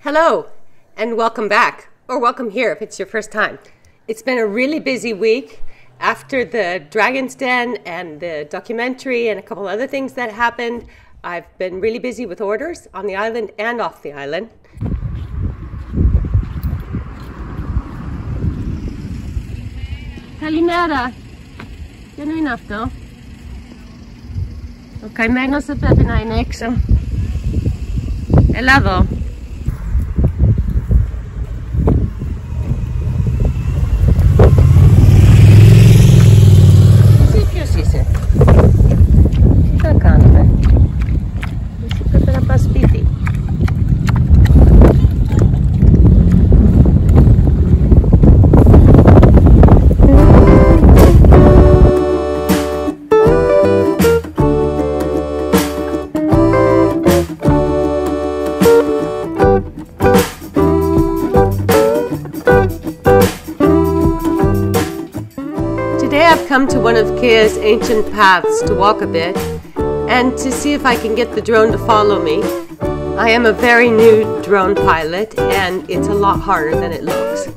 Hello, and welcome back, or welcome here if it's your first time. It's been a really busy week after the Dragon's Den and the documentary and a couple other things that happened. I've been really busy with orders on the island and off the island. Kalimera. Yan o enough to. Okay, menos sa pepe na inexo. Helado. I've come to one of Kea's ancient paths to walk a bit and to see if I can get the drone to follow me. I am a very new drone pilot and it's a lot harder than it looks.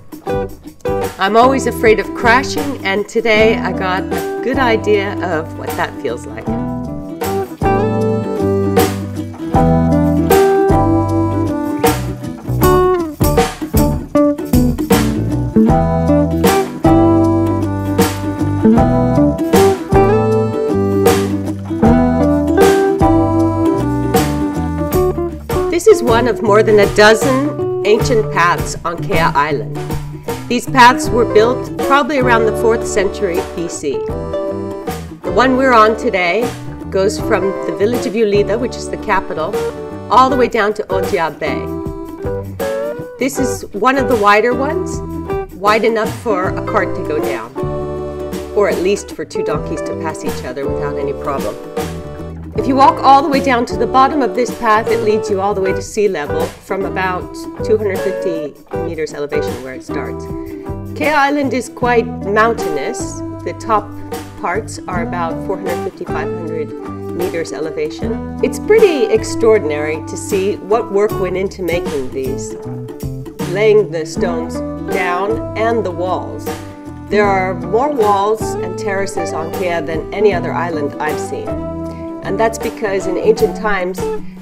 I'm always afraid of crashing, and today I got a good idea of what that feels like. This is one of more than a dozen ancient paths on Kea Island. These paths were built probably around the 4th century BC. The one we're on today goes from the village of Ioulida, which is the capital, all the way down to Ojia Bay. This is one of the wider ones, wide enough for a cart to go down, or at least for 2 donkeys to pass each other without any problem. If you walk all the way down to the bottom of this path, it leads you all the way to sea level from about 250 meters elevation where it starts. Kea Island is quite mountainous. The top parts are about 450-500 meters elevation. It's pretty extraordinary to see what work went into making these, laying the stones down and the walls. There are more walls and terraces on Kea than any other island I've seen. And that's because in ancient times,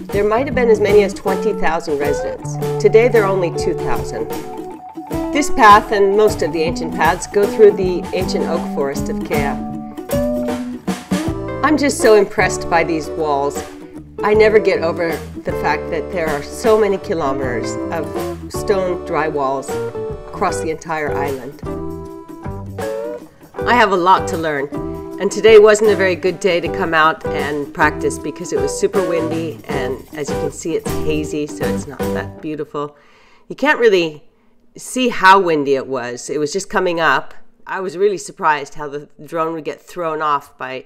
there might have been as many as 20,000 residents. Today, there are only 2,000. This path and most of the ancient paths go through the ancient oak forest of Kea. I'm just so impressed by these walls. I never get over the fact that there are so many kilometers of stone dry walls across the entire island. I have a lot to learn. And today wasn't a very good day to come out and practice because it was super windy, and as you can see, it's hazy, so it's not that beautiful. You can't really see how windy it was. It was just coming up. I was really surprised how the drone would get thrown off by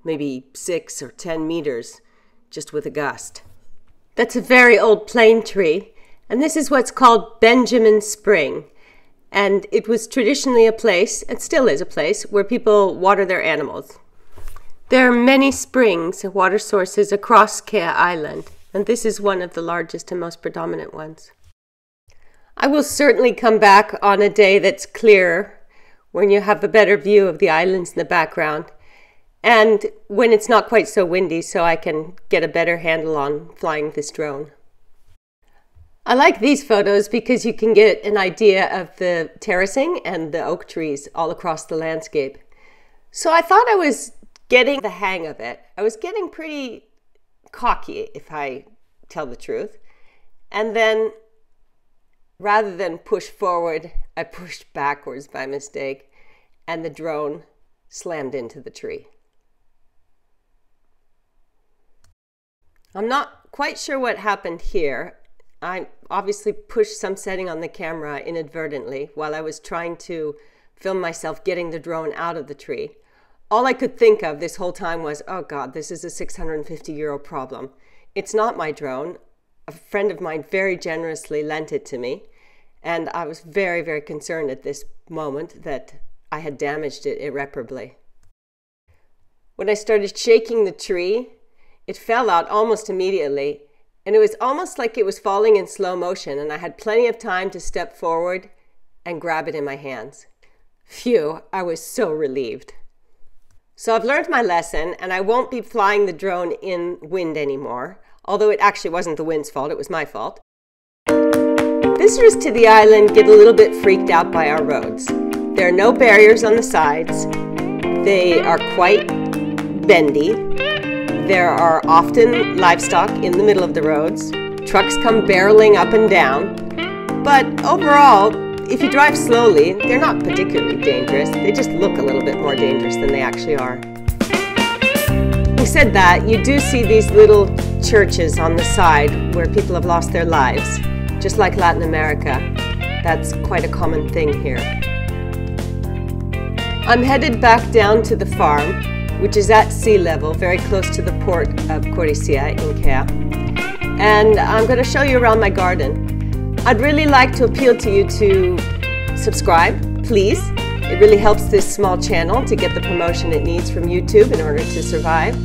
maybe 6 or 10 meters just with a gust. That's a very old plane tree, and this is what's called Benjamin Spring. And it was traditionally a place, and still is a place, where people water their animals. There are many springs and water sources across Kea Island, and this is one of the largest and most predominant ones. I will certainly come back on a day that's clearer, when you have a better view of the islands in the background, and when it's not quite so windy, so I can get a better handle on flying this drone. I like these photos because you can get an idea of the terracing and the oak trees all across the landscape. So I thought I was getting the hang of it. I was getting pretty cocky, if I tell the truth. And then, rather than push forward, I pushed backwards by mistake, and the drone slammed into the tree. I'm not quite sure what happened here. I obviously pushed some setting on the camera inadvertently while I was trying to film myself getting the drone out of the tree. All I could think of this whole time was, oh God, this is a 650 euro problem. It's not my drone. A friend of mine very generously lent it to me, and I was very, very concerned at this moment that I had damaged it irreparably. When I started shaking the tree, it fell out almost immediately, And it was almost like it was falling in slow motion, and I had plenty of time to step forward and grab it in my hands. Phew, I was so relieved. So I've learned my lesson, and I won't be flying the drone in wind anymore, although it actually wasn't the wind's fault, it was my fault. Visitors to the island get a little bit freaked out by our roads. There are no barriers on the sides. They are quite bendy. There are often livestock in the middle of the roads. Trucks come barreling up and down. But overall, if you drive slowly, they're not particularly dangerous. They just look a little bit more dangerous than they actually are. Having said that, you do see these little churches on the side where people have lost their lives. Just like Latin America, that's quite a common thing here. I'm headed back down to the farm, which is at sea level, very close to the port of Corisia in Kea. And I'm going to show you around my garden. I'd really like to appeal to you to subscribe, please. It really helps this small channel to get the promotion it needs from YouTube in order to survive.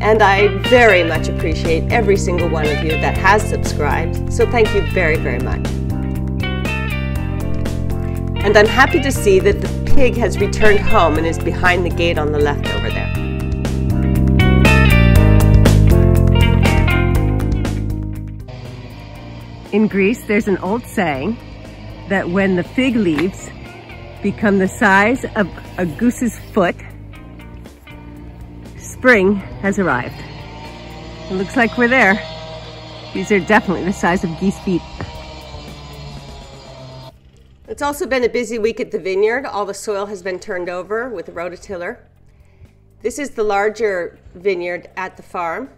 And I very much appreciate every single one of you that has subscribed, so thank you very, very much. And I'm happy to see that the pig has returned home and is behind the gate on the left over there. In Greece, there's an old saying that when the fig leaves become the size of a goose's foot, spring has arrived. It looks like we're there. These are definitely the size of geese feet. It's also been a busy week at the vineyard. All the soil has been turned over with a rototiller. This is the larger vineyard at the farm.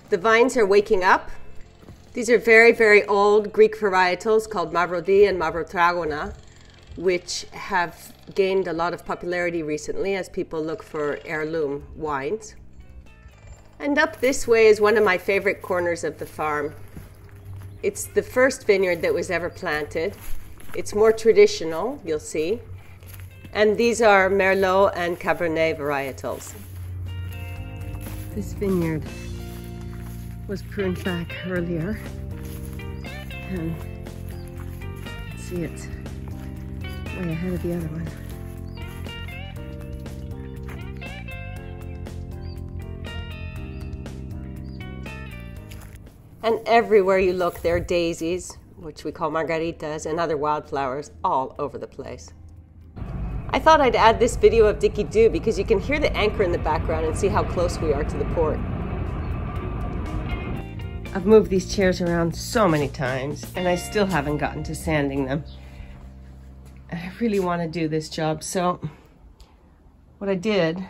The vines are waking up. These are very, very old Greek varietals called Mavrodi and Mavrotragona, which have gained a lot of popularity recently as people look for heirloom wines. And up this way is one of my favorite corners of the farm. It's the first vineyard that was ever planted. It's more traditional, you'll see. And these are Merlot and Cabernet varietals. This vineyard was pruned back earlier. And see, it's way ahead of the other one. And everywhere you look, there are daisies, which we call margaritas, and other wildflowers all over the place. I thought I'd add this video of Dicky Doo because you can hear the anchor in the background and see how close we are to the port. I've moved these chairs around so many times, and I still haven't gotten to sanding them. I really want to do this job, so what I did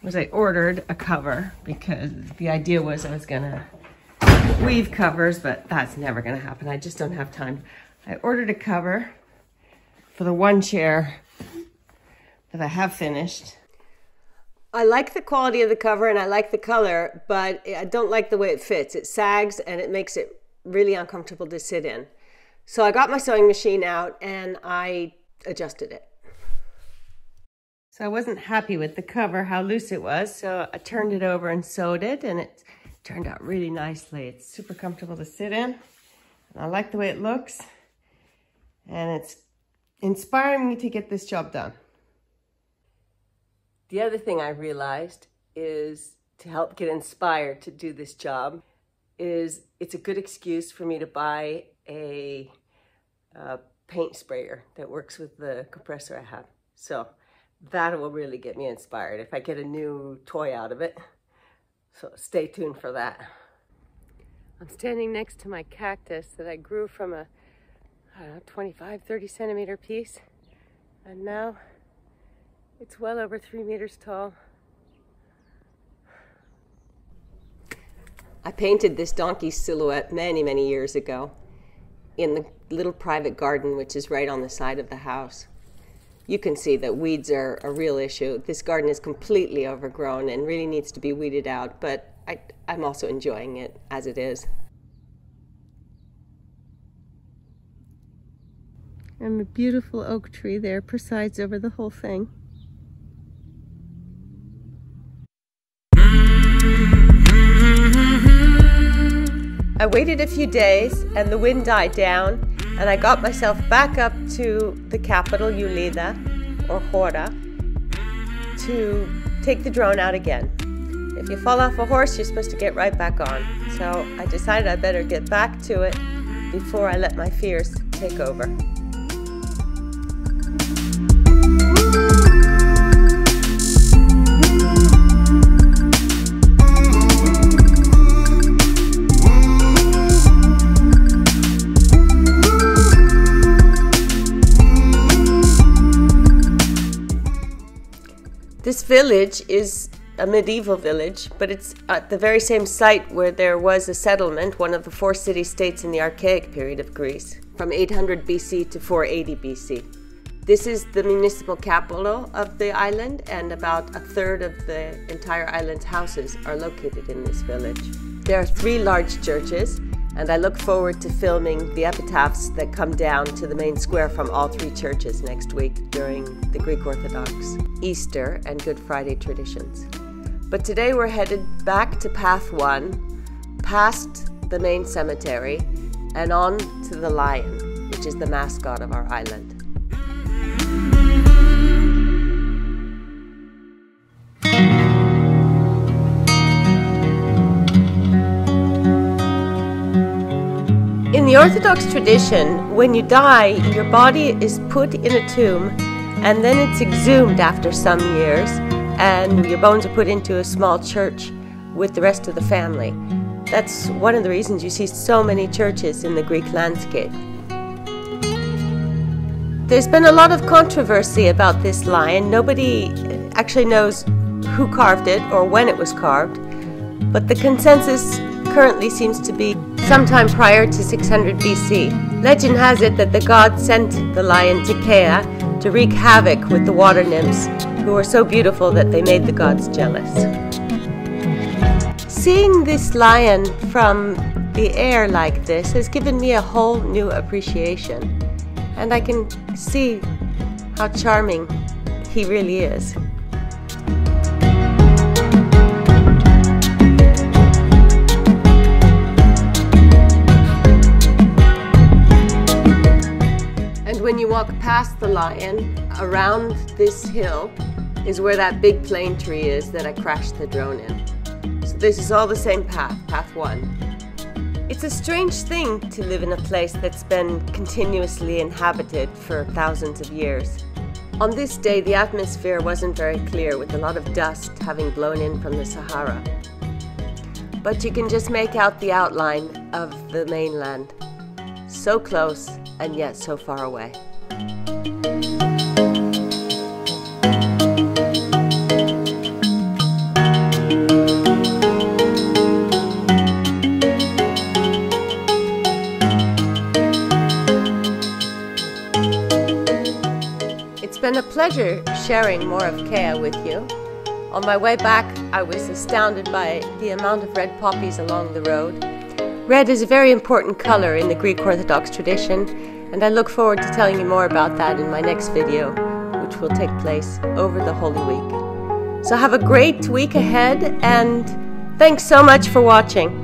was I ordered a cover because the idea was I was gonna weave covers, but that's never gonna happen. I just don't have time. I ordered a cover for the one chair that I have finished. I like the quality of the cover and I like the color, but I don't like the way it fits. It sags and it makes it really uncomfortable to sit in. So I got my sewing machine out and I adjusted it. So I wasn't happy with the cover, how loose it was, so I turned it over and sewed it, and it turned out really nicely. It's super comfortable to sit in, and I like the way it looks, and it's inspiring me to get this job done. The other thing I realized is to help get inspired to do this job is it's a good excuse for me to buy a paint sprayer that works with the compressor I have. So that will really get me inspired if I get a new toy out of it. So stay tuned for that. I'm standing next to my cactus that I grew from a, I don't know, 25, 30 centimeter piece. And now it's well over 3 meters tall. I painted this donkey silhouette many, many years ago in the little private garden, which is right on the side of the house. You can see that weeds are a real issue. This garden is completely overgrown and really needs to be weeded out, but I'm also enjoying it as it is. And a beautiful oak tree there presides over the whole thing. I waited a few days and the wind died down, and I got myself back up to the capital, Ioulida, or Hora, to take the drone out again. If you fall off a horse, you're supposed to get right back on. So I decided I better get back to it before I let my fears take over. This village is a medieval village, but it's at the very same site where there was a settlement, one of the 4 city-states in the Archaic period of Greece, from 800 BC to 480 BC. This is the municipal capital of the island, and about 1/3 of the entire island's houses are located in this village. There are 3 large churches, and I look forward to filming the epitaphs that come down to the main square from all 3 churches next week during the Greek Orthodox Easter and Good Friday traditions. But today we're headed back to Path 1, past the main cemetery, and on to the lion, which is the mascot of our island. In the Orthodox tradition, when you die, your body is put in a tomb and then it's exhumed after some years, and your bones are put into a small church with the rest of the family. That's one of the reasons you see so many churches in the Greek landscape. There's been a lot of controversy about this lion. Nobody actually knows who carved it or when it was carved, but the consensus currently seems to be sometime prior to 600 BC. Legend has it that the gods sent the lion to Kea to wreak havoc with the water nymphs, who were so beautiful that they made the gods jealous. Seeing this lion from the air like this has given me a whole new appreciation, and I can see how charming he really is. When you walk past the lion, around this hill is where that big plane tree is that I crashed the drone in. So this is all the same path, Path 1. It's a strange thing to live in a place that's been continuously inhabited for thousands of years. On this day, the atmosphere wasn't very clear, with a lot of dust having blown in from the Sahara. But you can just make out the outline of the mainland. So close, and yet so far away. It's been a pleasure sharing more of Kea with you. On my way back, I was astounded by the amount of red poppies along the road. Red is a very important color in the Greek Orthodox tradition, and I look forward to telling you more about that in my next video, which will take place over the Holy Week. So have a great week ahead, and thanks so much for watching.